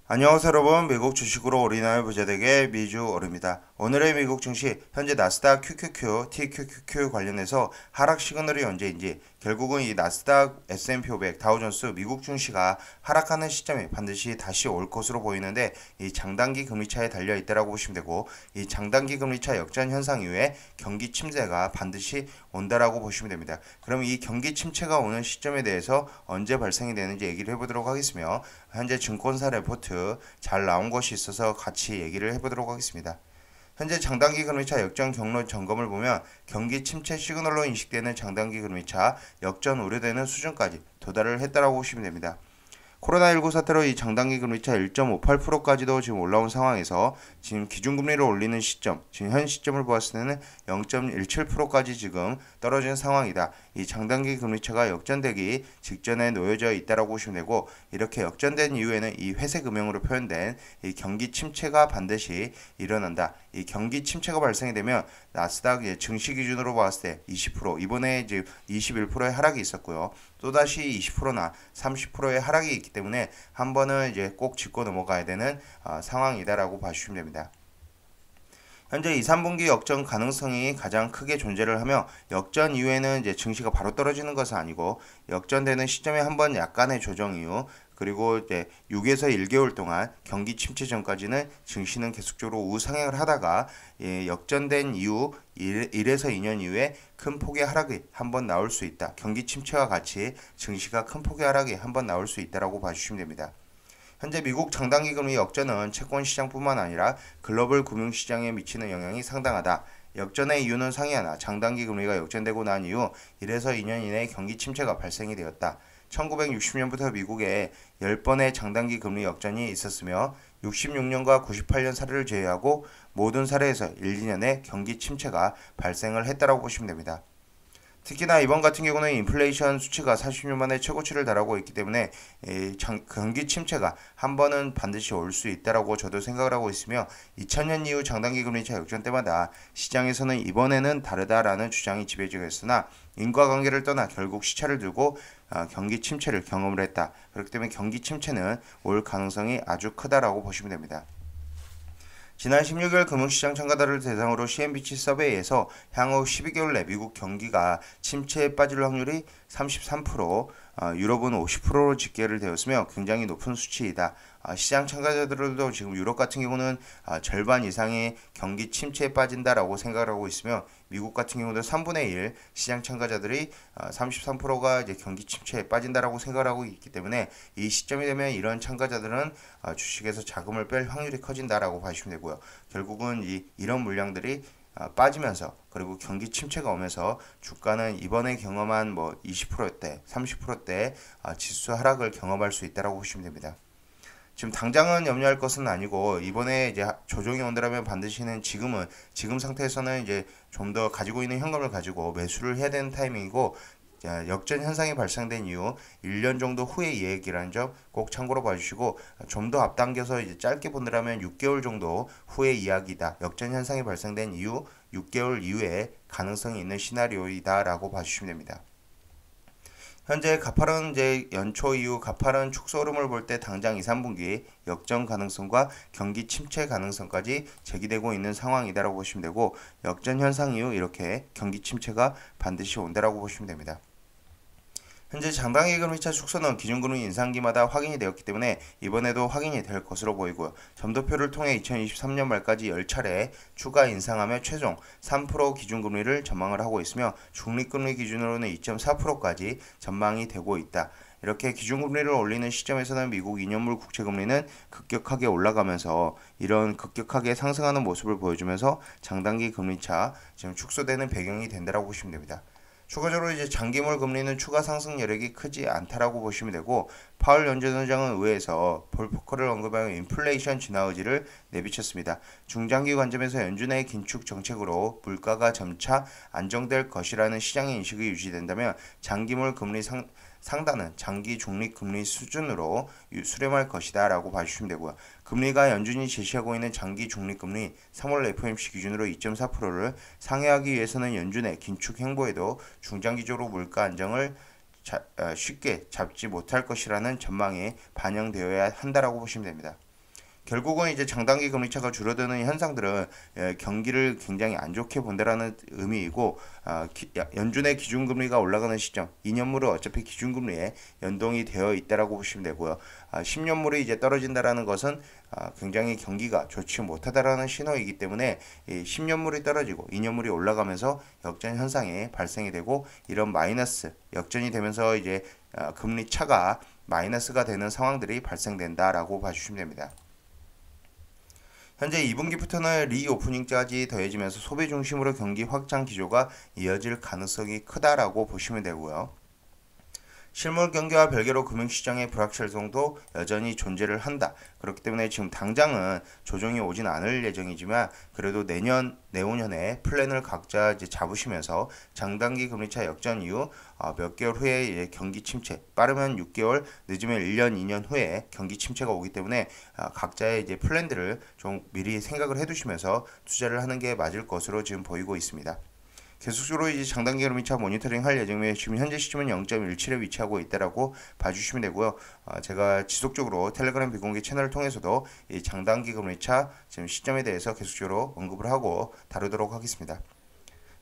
안녕하세요 여러분. 미국 주식으로 올인하여 부자되게 미주얼입니다. 오늘의 미국 증시 현재 나스닥 QQQ, TQQQ 관련해서 하락 시그널이 언제인지, 결국은 이 나스닥, S&P 500, 다우존스 미국 증시가 하락하는 시점에 반드시 다시 올 것으로 보이는데, 이 장단기 금리차에 달려 있다라고 보시면 되고, 이 장단기 금리차 역전 현상 이후에 경기 침체가 반드시 온다라고 보시면 됩니다. 그럼 이 경기 침체가 오는 시점에 대해서 언제 발생이 되는지 얘기를 해보도록 하겠으며, 현재 증권사 레포트 잘 나온 것이 있어서 같이 얘기를 해보도록 하겠습니다. 현재 장단기 금리차 역전 경로 점검을 보면 경기 침체 시그널로 인식되는 장단기 금리차 역전 우려되는 수준까지 도달을 했다라고 보시면 됩니다. 코로나19 사태로 이 장단기 금리차 1.58%까지도 지금 올라온 상황에서 지금 기준금리를 올리는 시점, 지금 현 시점을 보았을 때는 0.17%까지 지금 떨어진 상황이다. 이 장단기 금리차가 역전되기 직전에 놓여져 있다라고 보시면 되고, 이렇게 역전된 이후에는 이 회색 음영으로 표현된 이 경기 침체가 반드시 일어난다. 이 경기 침체가 발생이 되면 나스닥 증시 기준으로 봤을 때 20%, 이번에 이제 21%의 하락이 있었고요. 또다시 20%나 30%의 하락이 있기 때문에 한 번은 이제 꼭 짚고 넘어가야 되는 상황이다라고 봐주시면 됩니다. 현재 2, 3분기 역전 가능성이 가장 크게 존재를 하며, 역전 이후에는 이제 증시가 바로 떨어지는 것은 아니고 역전되는 시점에 한번 약간의 조정 이후, 그리고 이제 6에서 1개월 동안 경기 침체 전까지는 증시는 계속적으로 우상향을 하다가 역전된 이후 1에서 2년 이후에 큰 폭의 하락이 한번 나올 수 있다. 경기 침체와 같이 증시가 큰 폭의 하락이 한번 나올 수 있다라고 봐주시면 됩니다. 현재 미국 장단기 금리 역전은 채권 시장뿐만 아니라 글로벌 금융시장에 미치는 영향이 상당하다. 역전의 이유는 상이하나 장단기 금리가 역전되고 난 이후 1에서 2년 이내에 경기 침체가 발생이 되었다. 1960년부터 미국에 10번의 장단기 금리 역전이 있었으며 66년과 98년 사례를 제외하고 모든 사례에서 1, 2년에 경기 침체가 발생을 했다고 보시면 됩니다. 특히나 이번 같은 경우는 인플레이션 수치가 40년 만에 최고치를 달하고 있기 때문에 경기 침체가 한 번은 반드시 올 수 있다라고 저도 생각을 하고 있으며, 2000년 이후 장단기 금리차 역전 때마다 시장에서는 이번에는 다르다라는 주장이 지배지고 있으나, 인과관계를 떠나 결국 시차를 두고 경기 침체를 경험을 했다. 그렇기 때문에 경기 침체는 올 가능성이 아주 크다라고 보시면 됩니다. 지난 16일 금융시장 참가자를 대상으로 CNBC 서베이에서 향후 12개월 내 미국 경기가 침체에 빠질 확률이 33%, 유럽은 50%로 집계를 되었으며 굉장히 높은 수치이다. 시장 참가자들도 지금 유럽 같은 경우는 절반 이상의 경기 침체에 빠진다라고 생각을 하고 있으며, 미국 같은 경우도 3분의 1 시장 참가자들이 33%가 이제 경기 침체에 빠진다라고 생각을 하고 있기 때문에, 이 시점이 되면 이런 참가자들은 주식에서 자금을 뺄 확률이 커진다라고 봐주시면 되고요. 결국은 이런 물량들이 빠지면서, 그리고 경기 침체가 오면서 주가는 이번에 경험한 20%대, 30%대 지수 하락을 경험할 수 있다라고 보시면 됩니다. 지금 당장은 염려할 것은 아니고, 이번에 이제 조정이 온다면 반드시는 지금 상태에서는 이제 좀 더 가지고 있는 현금을 가지고 매수를 해야 되는 타이밍이고, 역전 현상이 발생된 이후 1년 정도 후의 이야기라는 점 꼭 참고로 봐주시고, 좀 더 앞당겨서 이제 짧게 본다면 6개월 정도 후의 이야기다. 역전 현상이 발생된 이후 6개월 이후에 가능성이 있는 시나리오이다라고 봐주시면 됩니다. 현재 가파른 이제 연초 이후 가파른 축소 흐름을 볼 때 당장 2, 3분기 역전 가능성과 경기 침체 가능성까지 제기되고 있는 상황이다라고 보시면 되고, 역전 현상 이후 이렇게 경기 침체가 반드시 온다라고 보시면 됩니다. 현재 장단기 금리차 축소는 기준금리 인상기마다 확인이 되었기 때문에 이번에도 확인이 될 것으로 보이고요. 점도표를 통해 2023년 말까지 10차례 추가 인상하며 최종 3% 기준금리를 전망을 하고 있으며, 중립금리 기준으로는 2.4%까지 전망이 되고 있다. 이렇게 기준금리를 올리는 시점에서는 미국 2년물 국채금리는 급격하게 올라가면서 이런 급격하게 상승하는 모습을 보여주면서 장단기 금리차 지금 축소되는 배경이 된다고 보시면 됩니다. 추가적으로 이제 장기물 금리는 추가 상승 여력이 크지 않다라고 보시면 되고, 파월 연준의장은 의회에서 볼 포커를 언급하여 인플레이션 진화 의지를 내비쳤습니다. 중장기 관점에서 연준의 긴축 정책으로 물가가 점차 안정될 것이라는 시장의 인식이 유지된다면 장기물 금리 상단은 장기 중립 금리 수준으로 수렴할 것이다 라고 봐주시면 되고요. 금리가 연준이 제시하고 있는 장기 중립 금리 3월 FOMC 기준으로 2.4%를 상회하기 위해서는 연준의 긴축 행보에도 중장기적으로 물가 안정을 쉽게 잡지 못할 것이라는 전망이 반영되어야 한다라고 보시면 됩니다. 결국은 이제 장단기 금리차가 줄어드는 현상들은 경기를 굉장히 안 좋게 본다라는 의미이고, 연준의 기준금리가 올라가는 시점, 2년물은 어차피 기준금리에 연동이 되어 있다라고 보시면 되고요. 10년물이 이제 떨어진다라는 것은 굉장히 경기가 좋지 못하다라는 신호이기 때문에 10년물이 떨어지고 2년물이 올라가면서 역전 현상이 발생이 되고, 이런 마이너스 역전이 되면서 이제 금리 차가 마이너스가 되는 상황들이 발생된다라고 봐주시면 됩니다. 현재 2분기부터는 리오프닝까지 더해지면서 소비 중심으로 경기 확장 기조가 이어질 가능성이 크다라고 보시면 되고요. 실물 경기와 별개로 금융시장의 불확실성도 여전히 존재를 한다. 그렇기 때문에 지금 당장은 조정이 오진 않을 예정이지만, 그래도 내후년에 플랜을 각자 이제 잡으시면서 장단기 금리차 역전 이후 몇 개월 후에 경기 침체, 빠르면 6개월, 늦으면 1년, 2년 후에 경기 침체가 오기 때문에 각자의 이제 플랜들을 좀 미리 생각을 해두시면서 투자를 하는 게 맞을 것으로 지금 보이고 있습니다. 계속적으로 이제 장단기 금리차 모니터링 할 예정이며, 지금 현재 시점은 0.17에 위치하고 있다라고 봐주시면 되고요. 제가 지속적으로 텔레그램 비공개 채널을 통해서도 이 장단기 금리차 지금 시점에 대해서 계속적으로 언급을 하고 다루도록 하겠습니다.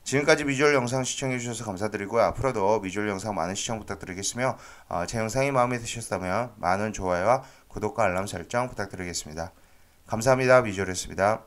지금까지 비주얼 영상 시청해주셔서 감사드리고요. 앞으로도 비주얼 영상 많은 시청 부탁드리겠으며, 제 영상이 마음에 드셨다면 많은 좋아요와 구독과 알람 설정 부탁드리겠습니다. 감사합니다. 비주얼이었습니다.